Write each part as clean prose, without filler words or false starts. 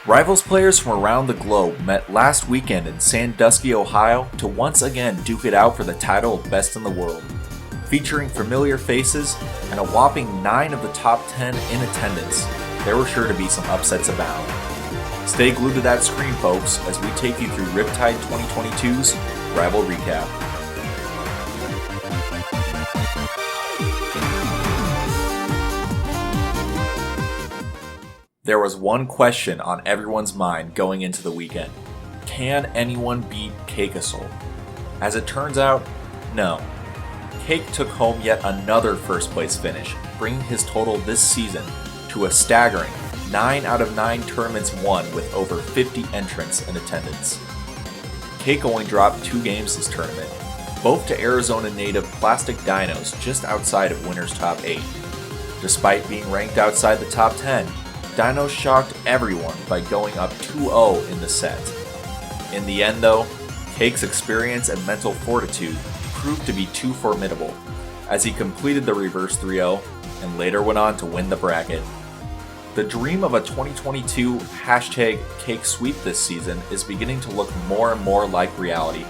Rivals players from around the globe met last weekend in Sandusky, Ohio to once again duke it out for the title of Best in the World. Featuring familiar faces and a whopping 9 of the top 10 in attendance, there were sure to be some upsets abound. Stay glued to that screen, folks, as we take you through Riptide 2022's Rival Recap. There was one question on everyone's mind going into the weekend. Can anyone beat Cakeasol? As it turns out, no. Cake took home yet another first place finish, bringing his total this season to a staggering 9 out of 9 tournaments won with over 50 entrants in attendance. Cake only dropped 2 games this tournament, both to Arizona native Plastic Dinos just outside of winner's top 8. Despite being ranked outside the top 10, Dinos shocked everyone by going up 2-0 in the set. In the end though, Cake's experience and mental fortitude proved to be too formidable, as he completed the reverse 3-0 and later went on to win the bracket. The dream of a 2022 #Cake sweep this season is beginning to look more and more like reality.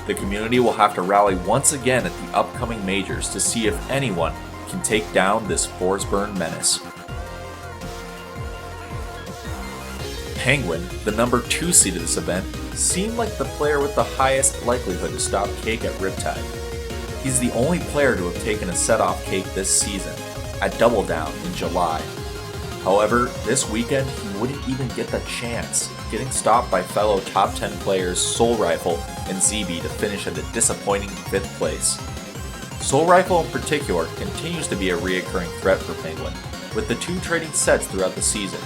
The community will have to rally once again at the upcoming majors to see if anyone can take down this Forsburn menace. Penguin, the number 2 seed of this event, seemed like the player with the highest likelihood to stop Cake at Riptide. He's the only player to have taken a set off Cake this season, at Double Down in July. However, this weekend he wouldn't even get the chance, getting stopped by fellow top 10 players Soul Rifle and ZB to finish at a disappointing 5th place. Soul Rifle in particular continues to be a reoccurring threat for Penguin, with the 2 trading sets throughout the season.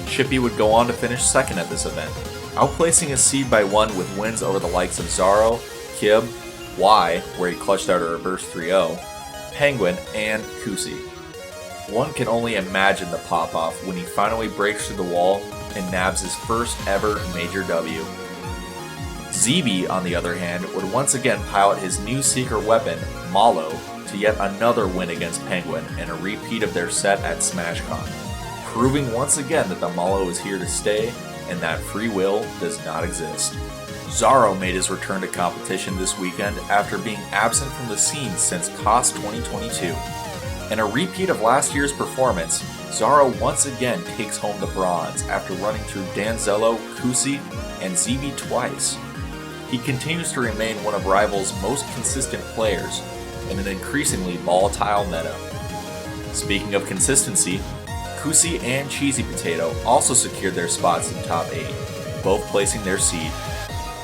Shippy would go on to finish 2nd at this event, outplacing his seed by 1 with wins over the likes of Zaro, Kib, Y, where he clutched out a reverse 3-0, Penguin, and Kusi. One can only imagine the pop-off when he finally breaks through the wall and nabs his first ever major W. ZB, on the other hand, would once again pilot his new secret weapon, Malo, to yet another win against Penguin and a repeat of their set at SmashCon, proving once again that the Malo is here to stay and that free will does not exist. Zaro made his return to competition this weekend after being absent from the scene since COS 2022. In a repeat of last year's performance, Zaro once again takes home the bronze after running through Danzello, Kusi, and ZB twice. He continues to remain one of Rival's most consistent players in an increasingly volatile meta. Speaking of consistency, Kusi and Cheesy Potato also secured their spots in top 8, both placing their seed.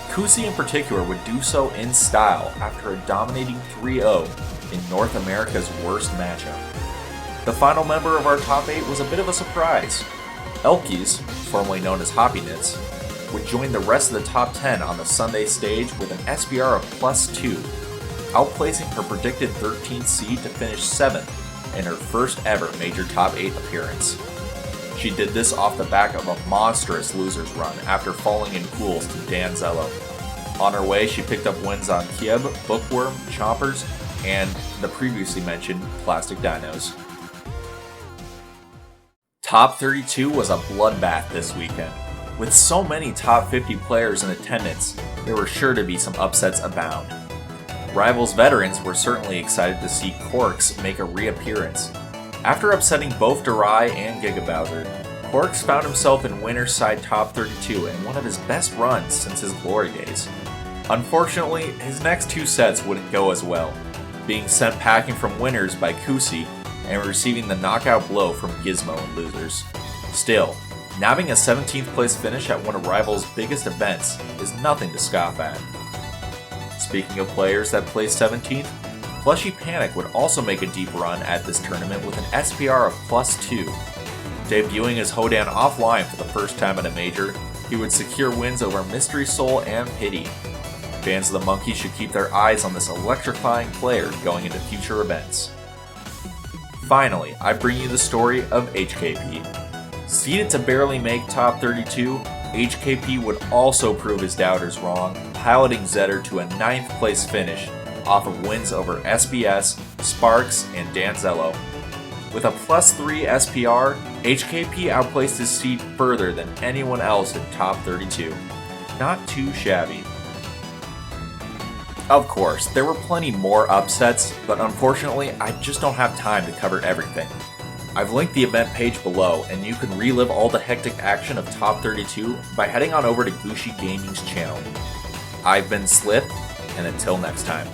Kusi in particular would do so in style after a dominating 3-0 in North America's worst matchup. The final member of our top 8 was a bit of a surprise. Elkies, formerly known as Hoppiness, would join the rest of the top 10 on the Sunday stage with an SPR of +2, outplacing her predicted 13th seed to finish 7th in her first ever major top 8 appearance. She did this off the back of a monstrous losers run after falling in pools to Danzello. On her way, she picked up wins on Kieb, Bookworm, Chompers, and the previously mentioned Plastic Dinos. Top 32 was a bloodbath this weekend. With so many top 50 players in attendance, there were sure to be some upsets abound. Rivals veterans were certainly excited to see Corks make a reappearance. After upsetting both Durai and Gigabowser, Corks found himself in winner's side top 32 in one of his best runs since his glory days. Unfortunately, his next 2 sets wouldn't go as well, being sent packing from winners by Kusi and receiving the knockout blow from Gizmo in losers. Still, nabbing a 17th place finish at one of Rival's biggest events is nothing to scoff at. Speaking of players that placed 17th, Plushy Panic would also make a deep run at this tournament with an SPR of +2. Debuting as Hodan offline for the first time at a major, he would secure wins over Mystery Soul and Pity. Fans of the Monkey should keep their eyes on this electrifying player going into future events. Finally, I bring you the story of HKP. Seeded to barely make top 32, HKP would also prove his doubters wrong, piloting Zetter to a 9th place finish off of wins over SBS, Sparks, and Danzello. With a +3 SPR, HKP outplaced his seed further than anyone else in top 32. Not too shabby. Of course, there were plenty more upsets, but unfortunately I just don't have time to cover everything. I've linked the event page below, and you can relive all the hectic action of top 32 by heading on over to GooshiGaming's channel. I've been Slip, and until next time.